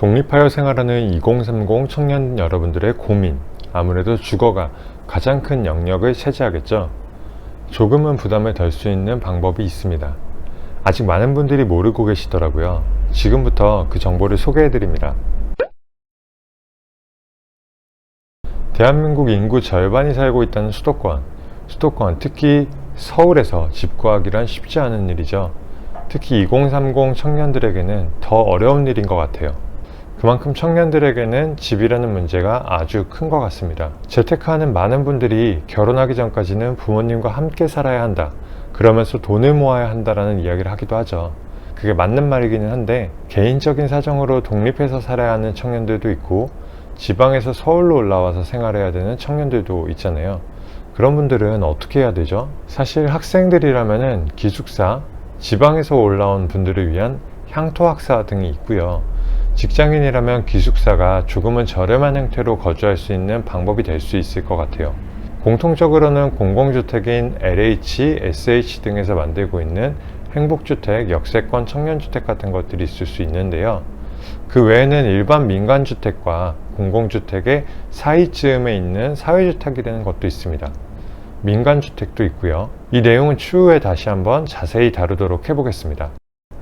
독립하여 생활하는 2030 청년 여러분들의 고민, 아무래도 주거가 가장 큰 영역을 차지하겠죠. 조금은 부담을 덜 수 있는 방법이 있습니다. 아직 많은 분들이 모르고 계시더라고요. 지금부터 그 정보를 소개해드립니다. 대한민국 인구 절반이 살고 있다는 수도권, 특히 서울에서 집 구하기란 쉽지 않은 일이죠. 특히 2030 청년들에게는 더 어려운 일인 것 같아요. 그만큼 청년들에게는 집이라는 문제가 아주 큰 것 같습니다. 재테크하는 많은 분들이 결혼하기 전까지는 부모님과 함께 살아야 한다, 그러면서 돈을 모아야 한다라는 이야기를 하기도 하죠. 그게 맞는 말이기는 한데, 개인적인 사정으로 독립해서 살아야 하는 청년들도 있고, 지방에서 서울로 올라와서 생활해야 되는 청년들도 있잖아요. 그런 분들은 어떻게 해야 되죠? 사실 학생들이라면은 기숙사, 지방에서 올라온 분들을 위한 향토학사 등이 있고요. 직장인이라면 기숙사가 조금은 저렴한 형태로 거주할 수 있는 방법이 될 수 있을 것 같아요. 공통적으로는 공공주택인 LH, SH 등에서 만들고 있는 행복주택, 역세권 청년주택 같은 것들이 있을 수 있는데요. 그 외에는 일반 민간주택과 공공주택의 사이쯤에 있는 사회주택이라는 것도 있습니다. 민간주택도 있고요. 이 내용은 추후에 다시 한번 자세히 다루도록 해보겠습니다.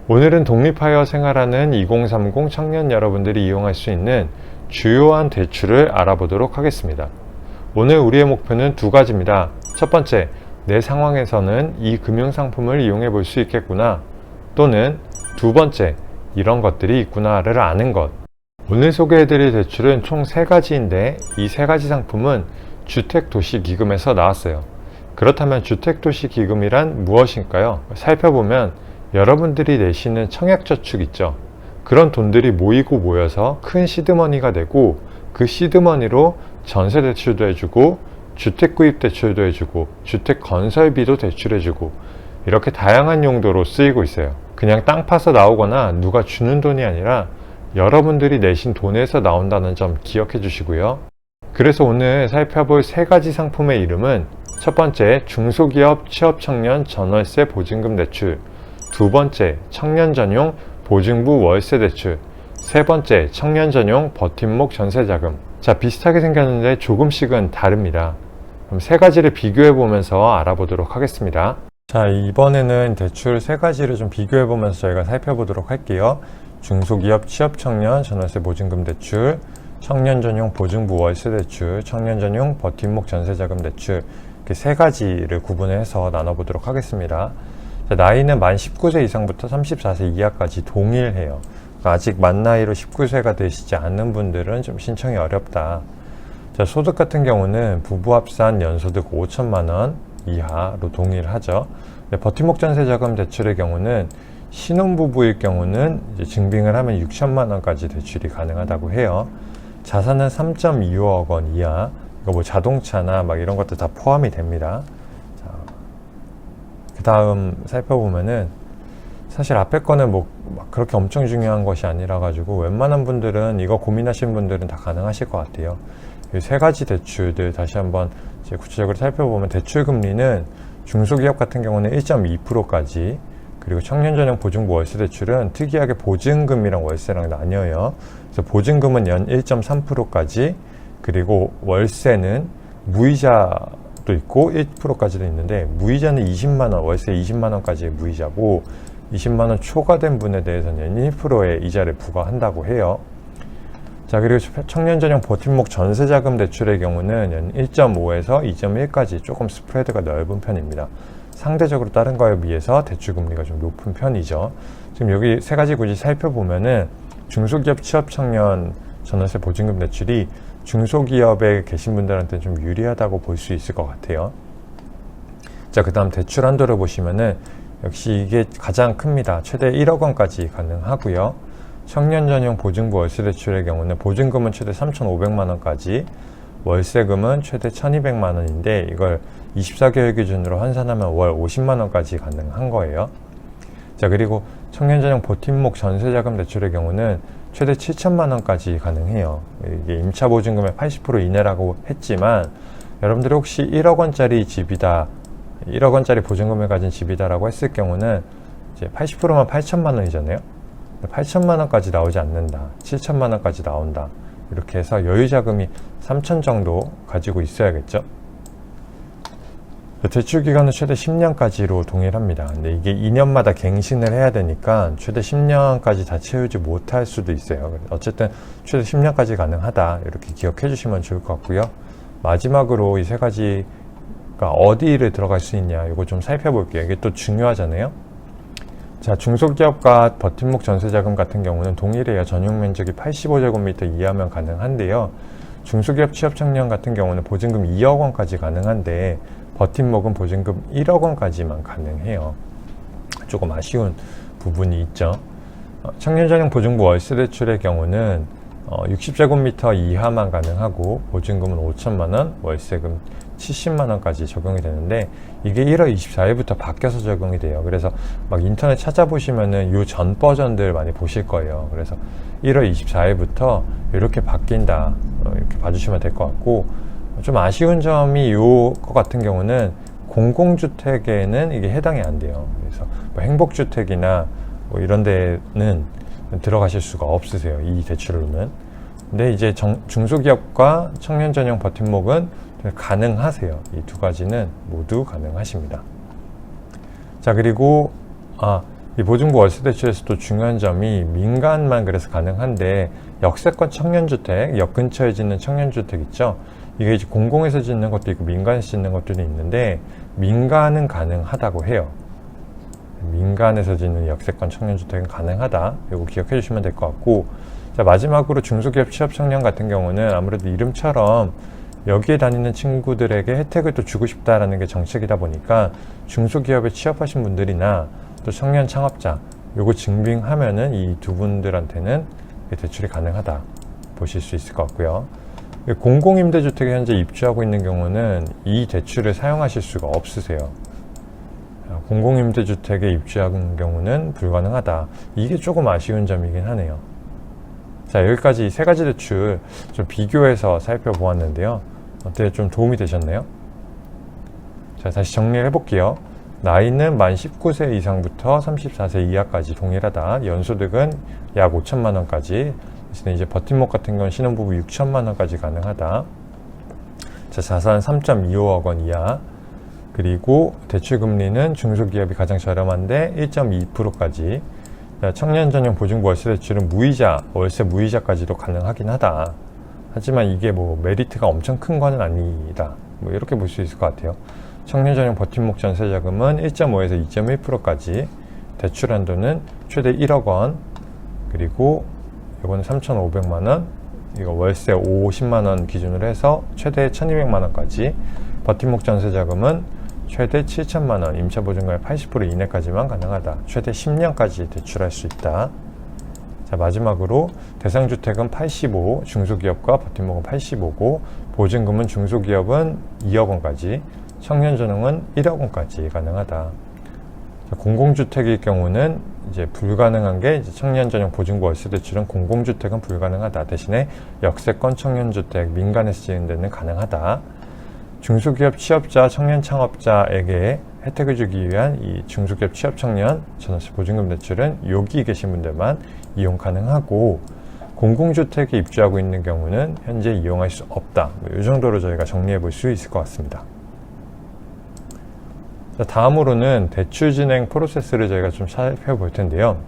오늘은 독립하여 생활하는 2030 청년 여러분들이 이용할 수 있는 주요한 대출을 알아보도록 하겠습니다. 오늘 우리의 목표는 두 가지입니다. 첫 번째, 내 상황에서는 이 금융상품을 이용해 볼 수 있겠구나, 또는 두 번째, 이런 것들이 있구나를 아는 것. 오늘 소개해드릴 대출은 총 3가지인데 이 3가지 상품은 주택도시기금에서 나왔어요. 그렇다면 주택도시기금이란 무엇일까요? 살펴보면 여러분들이 내시는 청약저축 있죠. 그런 돈들이 모이고 모여서 큰 시드머니가 되고, 그 시드머니로 전세대출도 해주고, 주택구입대출도 해주고, 주택건설비도 대출해주고, 이렇게 다양한 용도로 쓰이고 있어요. 그냥 땅 파서 나오거나 누가 주는 돈이 아니라 여러분들이 내신 돈에서 나온다는 점 기억해 주시고요. 그래서 오늘 살펴볼 3가지 상품의 이름은, 첫 번째, 중소기업 취업청년 전월세 보증금 대출, 두 번째, 청년 전용 보증부 월세 대출, 세 번째, 청년 전용 버팀목 전세자금. 자, 비슷하게 생겼는데 조금씩은 다릅니다. 그럼 3가지를 비교해 보면서 알아보도록 하겠습니다. 자, 이번에는 대출 3가지를 좀 비교해 보면서 저희가 살펴보도록 할게요. 중소기업 취업청년 전월세 보증금 대출, 청년 전용 보증부 월세 대출, 청년 전용 버팀목 전세자금 대출, 이렇게 3가지를 구분해서 나눠보도록 하겠습니다. 자, 나이는 만 19세 이상부터 34세 이하까지 동일해요. 그러니까 아직 만 나이로 19세가 되시지 않는 분들은 좀 신청이 어렵다. 자, 소득 같은 경우는 부부 합산 연소득 5천만 원 이하로 동일하죠. 버팀목 전세자금 대출의 경우는 신혼부부일 경우는 이제 증빙을 하면 6천만 원까지 대출이 가능하다고 해요. 자산은 3.25억 원 이하, 이거 뭐 자동차나 막 이런 것들 다 포함이 됩니다. 자, 그 다음 살펴보면은, 사실 앞에 거는 뭐 막 그렇게 엄청 중요한 것이 아니라 가지고 웬만한 분들은, 이거 고민하시는 분들은 다 가능하실 것 같아요. 이 3가지 대출들 다시 한번 이제 구체적으로 살펴보면, 대출 금리는 중소기업 같은 경우는 1.2%까지, 그리고 청년 전용 보증부 월세 대출은 특이하게 보증금이랑 월세랑 나뉘어요. 그래서 보증금은 연 1.3%까지, 그리고 월세는 무이자도 있고 1%까지도 있는데, 무이자는 20만 원, 월세 20만 원까지의 무이자고, 20만 원 초과된 분에 대해서는 1%의 이자를 부과한다고 해요. 자, 그리고 청년 전용 버팀목 전세자금 대출의 경우는 연 1.5에서 2.1까지 조금 스프레드가 넓은 편입니다. 상대적으로 다른 거에 비해서 대출 금리가 좀 높은 편이죠. 지금 여기 3가지 굳이 살펴보면은, 중소기업 취업 청년 전월세 보증금 대출이 중소기업에 계신 분들한테 좀 유리하다고 볼 수 있을 것 같아요. 자, 그 다음 대출 한도를 보시면은 역시 이게 가장 큽니다. 최대 1억 원까지 가능하고요. 청년 전용 보증부 월세 대출의 경우는 보증금은 최대 3,500만 원까지, 월세금은 최대 1,200만 원인데 이걸 24개월 기준으로 환산하면 월 50만 원까지 가능한 거예요. 자, 그리고 청년 전용 버팀목 전세자금 대출의 경우는 최대 7천만 원까지 가능해요. 이게 임차 보증금의 80% 이내라고 했지만, 여러분들이 혹시 1억 원짜리 집이다, 1억 원짜리 보증금을 가진 집이다라고 했을 경우는 이제 80%만 8천만 원이잖아요. 8천만 원까지 나오지 않는다, 7천만 원까지 나온다, 이렇게 해서 여유자금이 3천 정도 가지고 있어야겠죠. 대출 기간은 최대 10년까지로 동일합니다. 근데 이게 2년마다 갱신을 해야 되니까 최대 10년까지 다 채우지 못할 수도 있어요. 어쨌든 최대 10년까지 가능하다, 이렇게 기억해 주시면 좋을 것 같고요. 마지막으로 이 세 가지가 어디를 들어갈 수 있냐, 이거 좀 살펴볼게요. 이게 또 중요하잖아요. 자, 중소기업과 버팀목 전세자금 같은 경우는 동일해요. 전용 면적이 85제곱미터 이하면 가능한데요. 중소기업 취업청년 같은 경우는 보증금 2억 원까지 가능한데 버팀목은 보증금 1억 원까지만 가능해요. 조금 아쉬운 부분이 있죠. 청년전용 보증부 월세 대출의 경우는 60제곱미터 이하만 가능하고 보증금은 5천만 원, 월세금 70만 원까지 적용이 되는데 이게 1월 24일부터 바뀌어서 적용이 돼요. 그래서 막 인터넷 찾아보시면은 요 전 버전들 많이 보실 거예요. 그래서 1월 24일부터 이렇게 바뀐다, 이렇게 봐주시면 될 것 같고, 좀 아쉬운 점이 요거 같은 경우는 공공주택에는 이게 해당이 안 돼요. 그래서 뭐 행복주택이나 뭐 이런 데는 들어가실 수가 없으세요, 이 대출로는. 근데 이제 중소기업과 청년전용 버팀목은 가능하세요. 이 두 가지는 모두 가능하십니다. 자, 그리고 이 보증부 월세 대출에서 또 중요한 점이 민간만 그래서 가능한데 역세권 청년주택, 역 근처에 짓는 청년주택 있죠. 이게 이제 공공에서 짓는 것도 있고 민간에서 짓는 것들이 있는데 민간은 가능하다고 해요. 민간에서 짓는 역세권 청년주택은 가능하다, 이거 기억해 주시면 될 것 같고, 자, 마지막으로 중소기업 취업청년 같은 경우는 아무래도 이름처럼 여기에 다니는 친구들에게 혜택을 또 주고 싶다라는 게 정책이다 보니까 중소기업에 취업하신 분들이나 또 청년 창업자, 요거 증빙하면은 이 두 분들한테는 대출이 가능하다 보실 수 있을 것 같고요. 공공임대주택에 현재 입주하고 있는 경우는 이 대출을 사용하실 수가 없으세요. 공공임대주택에 입주하는 경우는 불가능하다. 이게 조금 아쉬운 점이긴 하네요. 자, 여기까지 이 세 가지 대출 좀 비교해서 살펴보았는데요. 어때요? 좀 도움이 되셨나요? 자, 다시 정리를 해볼게요. 나이는 만 19세 이상부터 34세 이하까지 동일하다. 연소득은 약 5천만 원까지. 대신에 이제 버팀목 같은 경우는 신혼부부 6천만 원까지 가능하다. 자, 자산 3.25억 원 이하. 그리고 대출금리는 중소기업이 가장 저렴한데 1.2%까지. 청년전용 보증부 월세 대출은 무이자, 월세 무이자까지도 가능하긴 하다. 하지만 이게 뭐 메리트가 엄청 큰 거는 아니다, 뭐 이렇게 볼 수 있을 것 같아요. 청년전용 버팀목 전세자금은 1.5에서 2.1%까지, 대출 한도는 최대 1억 원, 그리고 이거는 3,500만 원, 이거 월세 50만 원 기준으로 해서 최대 1,200만 원까지, 버팀목 전세자금은 최대 7천만 원, 임차보증금의 80% 이내까지만 가능하다. 최대 10년까지 대출할 수 있다. 자, 마지막으로 대상주택은 85, 중소기업과 버팀목은 85고, 보증금은 중소기업은 2억 원까지, 청년전용은 1억 원까지 가능하다. 자, 공공주택일 경우는 이제 불가능한 게 이제 청년전용 보증부 월세 대출은 공공주택은 불가능하다. 대신에 역세권 청년주택, 민간에서 지은 데는 가능하다. 중소기업 취업자, 청년 창업자에게 혜택을 주기 위한 이 중소기업 취업 청년 전월세 보증금 대출은 여기 계신 분들만 이용 가능하고, 공공주택에 입주하고 있는 경우는 현재 이용할 수 없다. 이 정도로 저희가 정리해 볼 수 있을 것 같습니다. 자, 다음으로는 대출 진행 프로세스를 저희가 좀 살펴볼 텐데요.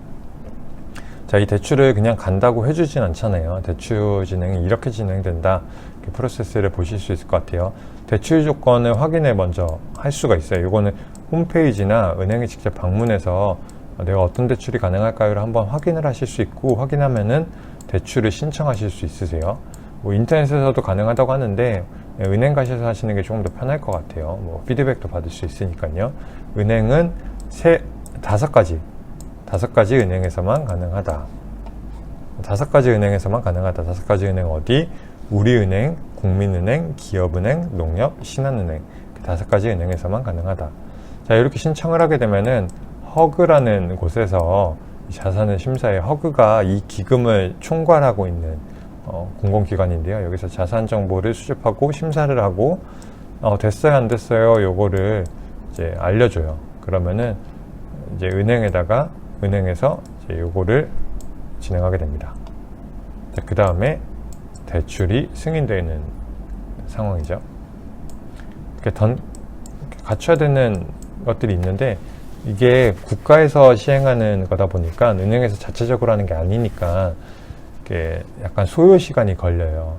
자, 이 대출을 그냥 간다고 해주진 않잖아요. 대출 진행이 이렇게 진행된다, 이렇게 프로세스를 보실 수 있을 것 같아요. 대출 조건을 확인을 먼저 할 수가 있어요. 이거는 홈페이지나 은행에 직접 방문해서 내가 어떤 대출이 가능할까요를 한번 확인을 하실 수 있고, 확인하면은 대출을 신청하실 수 있으세요. 뭐 인터넷에서도 가능하다고 하는데 은행 가셔서 하시는 게 조금 더 편할 것 같아요. 뭐 피드백도 받을 수 있으니까요. 은행은 다섯 가지 은행에서만 가능하다. 다섯 가지 은행에서만 가능하다. 다섯 가지 은행 어디? 우리은행, 국민은행, 기업은행, 농협, 신한은행, 다섯 가지 은행에서만 가능하다. 자, 이렇게 신청을 하게 되면은 허그라는 곳에서 자산을 심사해, 허그가 이 기금을 총괄하고 있는 공공기관인데요. 여기서 자산 정보를 수집하고 심사를 하고 됐어요, 안 됐어요, 요거를 이제 알려줘요. 그러면은 이제 은행에서 이제 요거를 진행하게 됩니다. 그 다음에 대출이 승인되는 상황이죠. 이렇게 갖춰야 되는 것들이 있는데, 이게 국가에서 시행하는 거다 보니까 은행에서 자체적으로 하는 게 아니니까 이렇게 약간 소요 시간이 걸려요.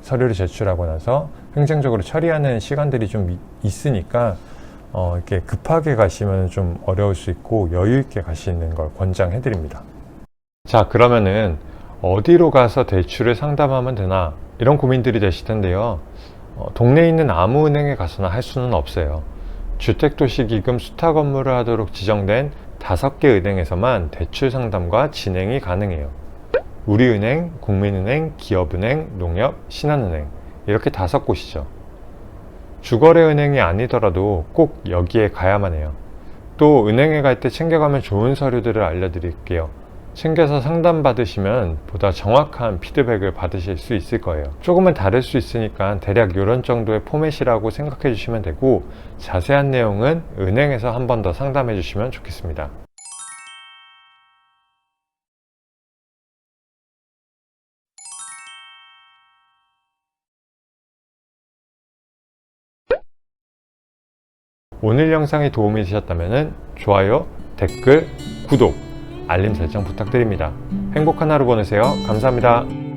서류를 제출하고 나서 행정적으로 처리하는 시간들이 좀 있으니까 이렇게 급하게 가시면 좀 어려울 수 있고 여유 있게 가시는 걸 권장해 드립니다. 자, 그러면은 어디로 가서 대출을 상담하면 되나, 이런 고민들이 되실 텐데요. 동네에 있는 아무 은행에 가서나 할 수는 없어요. 주택도시기금 수탁 업무를 하도록 지정된 5개 은행에서만 대출 상담과 진행이 가능해요. 우리은행, 국민은행, 기업은행, 농협, 신한은행, 이렇게 5곳이죠. 주거래은행이 아니더라도 꼭 여기에 가야만 해요. 또 은행에 갈 때 챙겨가면 좋은 서류들을 알려드릴게요. 챙겨서 상담받으시면 보다 정확한 피드백을 받으실 수 있을 거예요. 조금은 다를 수 있으니까 대략 이런 정도의 포맷이라고 생각해 주시면 되고, 자세한 내용은 은행에서 한 번 더 상담해 주시면 좋겠습니다. 오늘 영상이 도움이 되셨다면 좋아요, 댓글, 구독, 알림 설정 부탁드립니다. 행복한 하루 보내세요. 감사합니다.